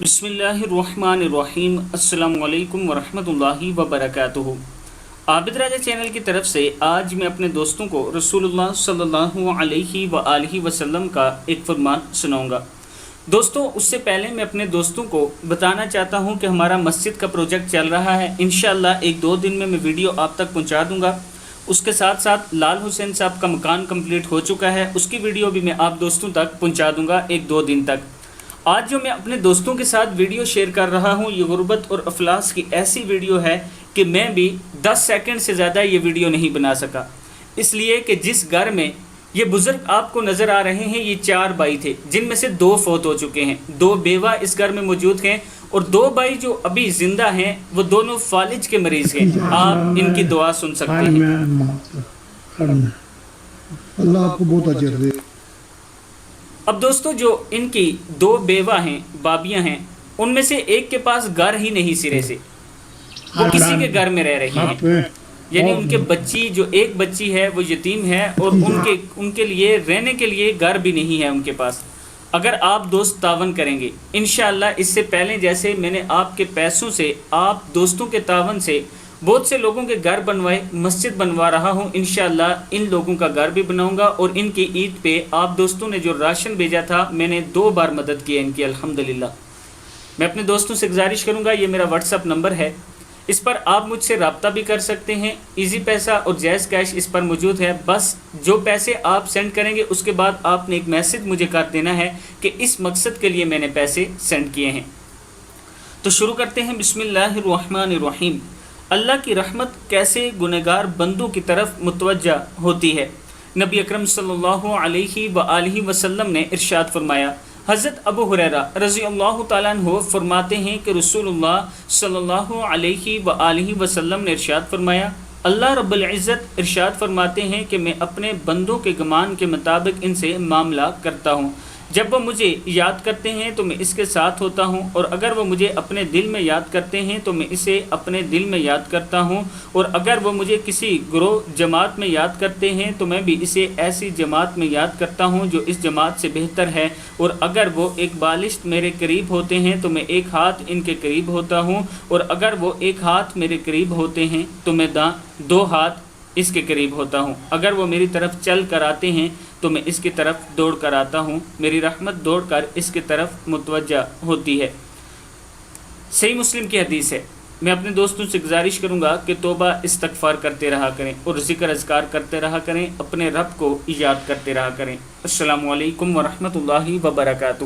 بسم اللہ الرحمن الرحیم۔ السلام علیکم ورحمت اللہ وبرکاتہ۔ عابدراجہ چینل کی طرف سے آج میں اپنے دوستوں کو رسول اللہ صلی اللہ علیہ وآلہ وسلم کا ایک فرمان سناؤں گا۔ دوستوں، اس سے پہلے میں اپنے دوستوں کو بتانا چاہتا ہوں کہ ہمارا مسجد کا پروجیکٹ چل رہا ہے۔ انشاءاللہ ایک دو دن میں ویڈیو آپ تک پہنچا دوں گا۔ اس کے ساتھ ساتھ لال حسین صاحب کا مکان کمپلیٹ ہو چکا ہے، اس کی ویڈیو بھی میں آپ دوستوں تک پہنچا دوں گا ایک دو دن تک۔ آج جو میں اپنے دوستوں کے ساتھ ویڈیو شیئر کر رہا ہوں، یہ غربت اور افلاس کی ایسی ویڈیو ہے کہ میں بھی 10 سیکنڈ سے زیادہ یہ ویڈیو نہیں بنا سکا، اس لیے کہ جس گھر میں یہ بزرگ آپ کو نظر آ رہے ہیں، یہ 4 بھائی تھے جن میں سے 2 فوت ہو چکے ہیں، 2 بیوہ اس گھر میں موجود ہیں، اور 2 بھائی جو ابھی زندہ ہیں وہ دونوں فالج کے مریض ہیں۔ آپ ان کی دعا سن سکتے ہیں۔ اللہ آپ کو بہت اجر دے۔ اب دوستو، جو ان کی 2 بیوہ ہیں، بابیاں ہیں، ان میں سے ایک کے پاس گھر ہی نہیں سرے سے، وہ کسی کے گھر میں رہ رہی ہیں، یعنی ان کے بچی، جو ایک بچی ہے وہ یتیم ہے، اور ان کے لیے رہنے کے لیے گھر بھی نہیں ہے ان کے پاس۔ اگر آپ دوست تعاون کریں گے انشاءاللہ، اس سے پہلے جیسے میں نے آپ کے پیسوں سے، آپ دوستوں کے تعاون سے بہت سے لوگوں کے گھر بنوائے، مسجد بنوا رہا ہوں، انشاءاللہ ان لوگوں کا گھر بھی بناؤں گا۔ اور ان کی عید پہ آپ دوستوں نے جو راشن بھیجا تھا، میں نے 2 بار مدد کی ہے ان کی، الحمدللہ۔ میں اپنے دوستوں سے گزارش کروں گا، یہ میرا واٹس ایپ نمبر ہے، اس پر آپ مجھ سے رابطہ بھی کر سکتے ہیں۔ ایزی پیسہ اور جائز کیش اس پر موجود ہے۔ بس جو پیسے آپ سینڈ کریں گے اس کے بعد آپ نے ایک میسج مجھے کر دینا ہے کہ اس مقصد کے لیے میں نے پیسے سینڈ کیے ہیں۔ تو شروع کرتے ہیں۔ بسم اللہ الرحمن الرحیم۔ اللہ کی رحمت کیسے گنہگار بندوں کی طرف متوجہ ہوتی ہے۔ نبی اکرم صلی اللہ علیہ وآلہ وسلم نے ارشاد فرمایا، حضرت ابو ہریرہ رضی اللہ تعالیٰ عنہ فرماتے ہیں کہ رسول اللہ صلی اللہ علیہ وآلہ وسلم نے ارشاد فرمایا، اللہ رب العزت ارشاد فرماتے ہیں کہ میں اپنے بندوں کے گمان کے مطابق ان سے معاملہ کرتا ہوں۔ جب وہ مجھے یاد کرتے ہیں تو میں اس کے ساتھ ہوتا ہوں، اور اگر وہ مجھے اپنے دل میں یاد کرتے ہیں تو میں اسے اپنے دل میں یاد کرتا ہوں، اور اگر وہ مجھے کسی گروہ جماعت میں یاد کرتے ہیں تو میں بھی اسے ایسی جماعت میں یاد کرتا ہوں جو اس جماعت سے بہتر ہے، اور اگر وہ ایک بالشت میرے قریب ہوتے ہیں تو میں 1 ہاتھ ان کے قریب ہوتا ہوں، اور اگر وہ 1 ہاتھ میرے قریب ہوتے ہیں تو میں 2 ہاتھ اس کے قریب ہوتا ہوں۔ اگر وہ میری طرف چل کر آتے ہیں تو میں اس کی طرف دوڑ کر آتا ہوں، میری رحمت دوڑ کر اس کی طرف متوجہ ہوتی ہے۔ صحیح مسلم کی حدیث ہے۔ میں اپنے دوستوں سے گزارش کروں گا کہ توبہ استغفار کرتے رہا کریں اور ذکر اذکار کرتے رہا کریں، اپنے رب کو یاد کرتے رہا کریں۔ السلام علیکم ورحمت اللہ وبرکاتہ۔